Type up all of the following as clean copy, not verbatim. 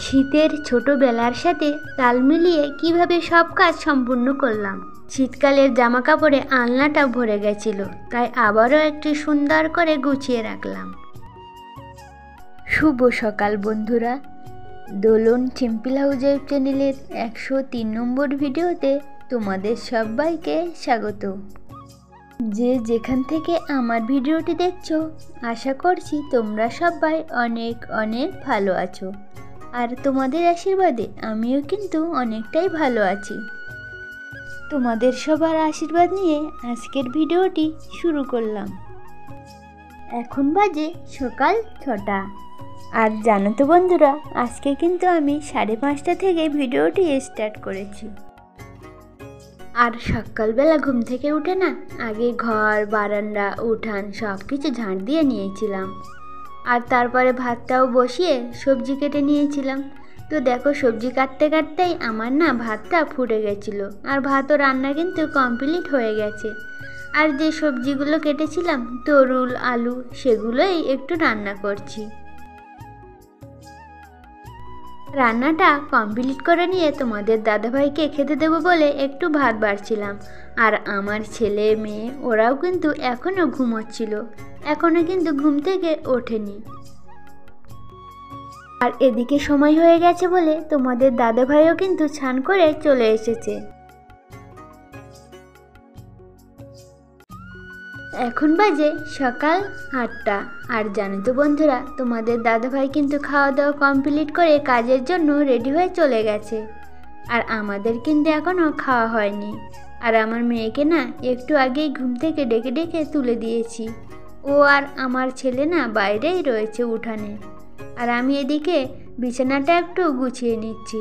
শীতের ছোটবেলার সাথে তাল মিলিয়ে কিভাবে সব কাজ সম্পূর্ণ করলাম। শীতকালের জামা কাপড়ে আলনাটা ভরে গেছিল, তাই আবারও একটু সুন্দর করে গুছিয়ে রাখলাম। শুভ সকাল বন্ধুরা, দোলন সিম্পল হাউস চ্যানেলের 103 নম্বর ভিডিওতে তোমাদের সবাইকে স্বাগত। যে যেখান থেকে আমার ভিডিওটি দেখছো, আশা করছি তোমরা সবাই অনেক অনেক ভালো আছো, আর তোমাদের আশীর্বাদে আমিও কিন্তু অনেকটাই ভালো আছি। তোমাদের সবার আশীর্বাদ নিয়ে আজকের ভিডিওটি শুরু করলাম। এখন বাজে সকাল 6টা। আর জানো তো বন্ধুরা, আজকে কিন্তু আমি 5:30 থেকে ভিডিওটি স্টার্ট করেছি। আর সকালবেলা ঘুম থেকে উঠে না, আগে ঘর, বারান্দা, উঠান সব কিছু ঝাঁট দিয়ে নিয়েছিলাম। আর তারপরে ভাতটাও বসিয়ে সবজি কেটে নিয়েছিলাম। তো দেখো, সবজি কাটতে কাটতেই আমার না ভাতটা ফুটে গেছিলো, আর ভাতও রান্না কিন্তু কমপ্লিট হয়ে গেছে। আর যে সবজিগুলো কেটেছিলাম, তরুল, আলু, সেগুলোই একটু রান্না করছি। রান্নাটা কমপ্লিট করে নিয়ে তোমাদের দাদাভাইকে খেতে দেবো বলে একটু ভাত বাড়ছিলাম। আর আমার ছেলে মেয়ে ওরাও কিন্তু এখনও ঘুমোচ্ছিল, এখনও কিন্তু ঘুম থেকে ওঠেনি। আর এদিকে সময় হয়ে গেছে বলে তোমাদের দাদাভাইও কিন্তু স্নান করে চলে এসেছে। এখন বাজে সকাল 8টা। আর জানো তো বন্ধুরা, তোমাদের দাদাভাই কিন্তু খাওয়া দাওয়া কমপ্লিট করে কাজের জন্য রেডি হয়ে চলে গেছে। আর আমাদের কিন্তু এখনও খাওয়া হয়নি। আর আমার মেয়েকে না একটু আগেই ঘুম থেকে ডেকে ডেকে তুলে দিয়েছি। ও আর আমার ছেলে না বাইরেই রয়েছে উঠানে। আর আমি এদিকে বিছানাটা একটু গুছিয়ে নিচ্ছি।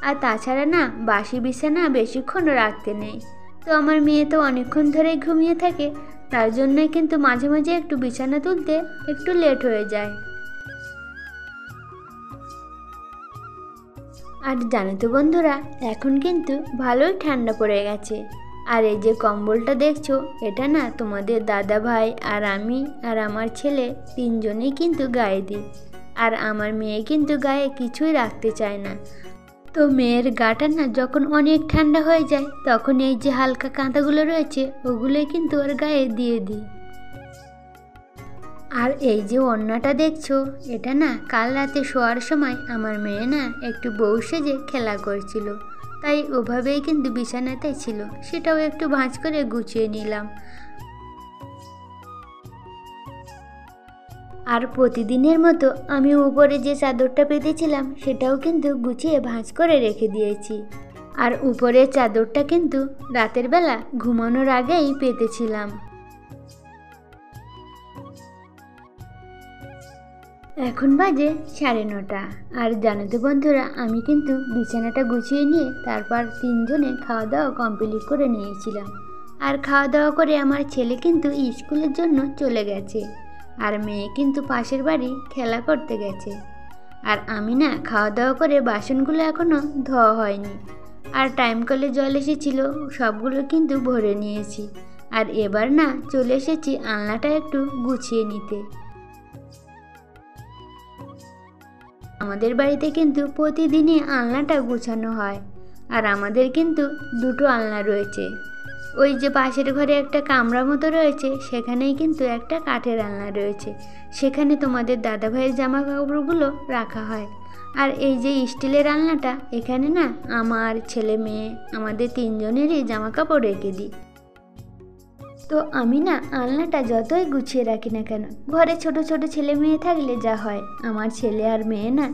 আর তাছাড়া না, বাসি বিছানা বেশিক্ষণ রাখতে নেই। তো আমার মেয়ে তো অনেকক্ষণ ধরেই ঘুমিয়ে থাকে, তার জন্যই কিন্তু মাঝে মাঝে একটু বিছানা তুলতে একটু লেট হয়ে যায়। আর জানো তো বন্ধুরা, এখন কিন্তু ভালোই ঠান্ডা পড়ে গেছে। আর এই যে কম্বলটা দেখছো, এটা না তোমাদের দাদা ভাই আর আমি আর আমার ছেলে তিনজনেই কিন্তু গায়ে দিই। আর আমার মেয়ে কিন্তু গায়ে কিছুই রাখতে চায় না। তো মেয়ের গাটা না যখন অনেক ঠান্ডা হয়ে যায়, তখন এই যে হালকা কাঁথাগুলো রয়েছে, ওগুলোই কিন্তু ওর গায়ে দিয়ে দিই। আর এই যে ওড়নাটা দেখছো, এটা না কাল রাতে শোয়ার সময় আমার মেয়ে না একটু বউ সেজে খেলা করছিল, তাই ওভাবেই কিন্তু বিছানাতে ছিল, সেটাও একটু ভাঁজ করে গুছিয়ে নিলাম। আর প্রতিদিনের মতো আমি উপরে যে চাদরটা পেতেছিলাম, সেটাও কিন্তু গুছিয়ে ভাঁজ করে রেখে দিয়েছি। আর উপরের চাদরটা কিন্তু রাতের বেলা ঘুমানোর আগেই পেতেছিলাম। এখন বাজে 9:30। আর জানো তো বন্ধুরা, আমি কিন্তু বিছানাটা গুছিয়ে নিয়ে তারপর তিনজনে খাওয়া দাওয়া কমপ্লিট করে নিয়েছিলাম। আর খাওয়া দাওয়া করে আমার ছেলে কিন্তু স্কুলের জন্য চলে গেছে। আর মেয়ে কিন্তু পাশের বাড়ি খেলা করতে গেছে। আর আমি না খাওয়া দাওয়া করে বাসনগুলো এখনও ধোয়া হয়নি। আর টাইম কলে জল এসেছিল, সবগুলো কিন্তু ভরে নিয়েছি। আর এবার না চলে এসেছি আলনাটা একটু গুছিয়ে নিতে। আমাদের বাড়িতে কিন্তু প্রতিদিনই আলনাটা গুছানো হয়। আর আমাদের কিন্তু 2টো আলনা রয়েছে। ওই যে পাশের ঘরে একটা কামরা মতো রয়েছে, সেখানেই কিন্তু একটা কাঠের আলনা রয়েছে, সেখানে তোমাদের দাদাভাইয়ের জামা কাপড়গুলো রাখা হয়। আর এই যে স্টিলের আলনাটা, এখানে না আমার ছেলে মেয়ে আমাদের তিনজনেরই জামা কাপড় রেখে দিই। তো আমি না আলনাটা যতই গুছিয়ে রাখি না কেন, ঘরে ছোট ছোট ছেলে মেয়ে থাকলে যা হয়, আমার ছেলে আর মেয়ে না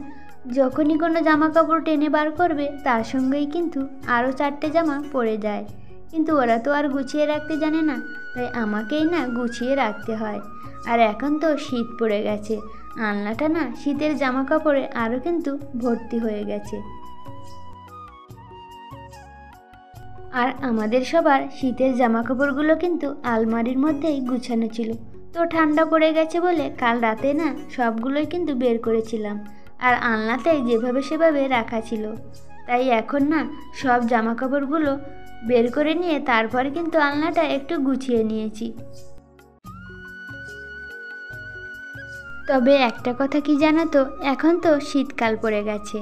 যখনই কোনো জামা কাপড় টেনে বার করবে, তার সঙ্গেই কিন্তু আরও 4টে জামা পরে যায়। কিন্তু ওরা তো আর গুছিয়ে রাখতে জানে না, তাই আমাকেই না গুছিয়ে রাখতে হয়। আর এখন তো শীত পড়ে গেছে, আলনাটা না শীতের জামা কাপড়ে আরও কিন্তু ভর্তি হয়ে গেছে। আর আমাদের সবার শীতের জামা কাপড়গুলো কিন্তু আলমারির মধ্যেই গুছানো ছিল। তো ঠান্ডা পড়ে গেছে বলে কাল রাতে না সবগুলোই কিন্তু বের করেছিলাম, আর আলনাতে যেভাবে সেভাবে রাখা ছিল। তাই এখন না সব জামা কাপড়গুলো বের করে নিয়ে তারপরে কিন্তু আলনাটা একটু গুছিয়ে নিয়েছি। তবে একটা কথা কি জানো তো, এখন তো শীতকাল পড়ে গেছে।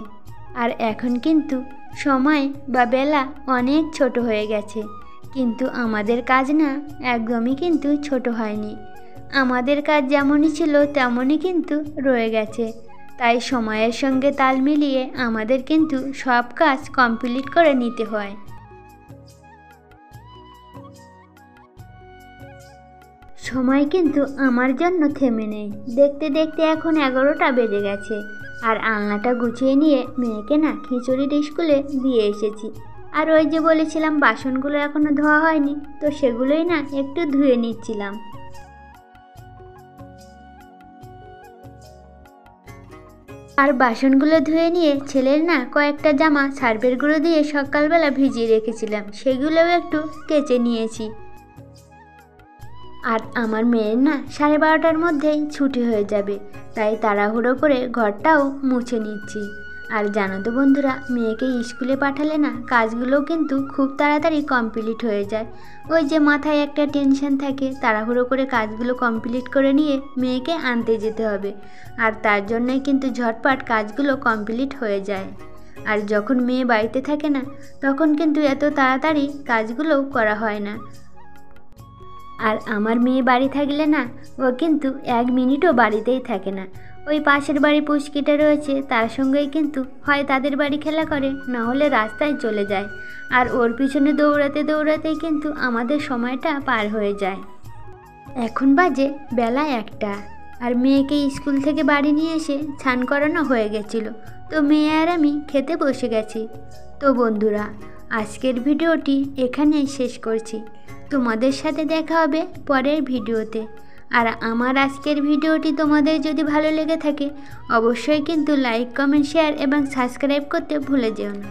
আর এখন কিন্তু সময় বা বেলা অনেক ছোট হয়ে গেছে, কিন্তু আমাদের কাজ না একদমই কিন্তু ছোট হয়নি। আমাদের কাজ যেমনই ছিল তেমনই কিন্তু রয়ে গেছে। তাই সময়ের সঙ্গে তাল মিলিয়ে আমাদের কিন্তু সব কাজ কমপ্লিট করে নিতে হয়। সময় কিন্তু আমার জন্য থেমে নেই। দেখতে দেখতে এখন 11টা বেজে গেছে, আর আলনাটা গুছিয়ে নিয়ে মেয়েকে না খিচুড়ির স্কুলে দিয়ে এসেছি। আর ওই যে বলেছিলাম বাসনগুলো এখনো ধোয়া হয়নি, তো সেগুলোই না একটু ধুয়ে নিচ্ছিলাম। আর বাসনগুলো ধুয়ে নিয়ে ছেলের না কয়েকটা জামা সার্ফের গুঁড়ো দিয়ে সকালবেলা ভিজিয়ে রেখেছিলাম, সেগুলোও একটু কেচে নিয়েছি। আর আমার মেয়ের না 12:30টার মধ্যেই ছুটি হয়ে যাবে, তাই তাড়াহুড়ো করে ঘরটাও মুছে নিচ্ছি। আর জানো তো বন্ধুরা, মেয়েকে স্কুলে পাঠালে না কাজগুলোও কিন্তু খুব তাড়াতাড়ি কমপ্লিট হয়ে যায়। ওই যে মাথায় একটা টেনশন থাকে, তাড়াহুড়ো করে কাজগুলো কমপ্লিট করে নিয়ে মেয়েকে আনতে যেতে হবে, আর তার জন্যই কিন্তু ঝটপট কাজগুলো কমপ্লিট হয়ে যায়। আর যখন মেয়ে বাড়িতে থাকে না, তখন কিন্তু এত তাড়াতাড়ি কাজগুলোও করা হয় না। আর আমার মেয়ে বাড়ি থাকলে না ও কিন্তু 1 মিনিটও বাড়িতেই থাকে না। ওই পাশের বাড়ি পুচকিটা রয়েছে, তার সঙ্গেই কিন্তু হয় তাদের বাড়ি খেলা করে, না হলে রাস্তায় চলে যায়। আর ওর পিছনে দৌড়াতে দৌড়াতেই কিন্তু আমাদের সময়টা পার হয়ে যায়। এখন বাজে বেলা 1টা, আর মেয়েকে স্কুল থেকে বাড়ি নিয়ে এসে স্নান করানো হয়ে গেছিলো, তো মেয়ে আর আমি খেতে বসে গেছি। তো বন্ধুরা, আজকের ভিডিওটি এখানেই শেষ করছি। তোমাদের সাথে দেখা হবে পরের ভিডিওতে। আর আমার আজকের ভিডিওটি তোমাদের যদি ভালো লেগে থাকে, অবশ্যই কিন্তু লাইক, কমেন্ট, শেয়ার এবং সাবস্ক্রাইব করতে ভুলে যেও না।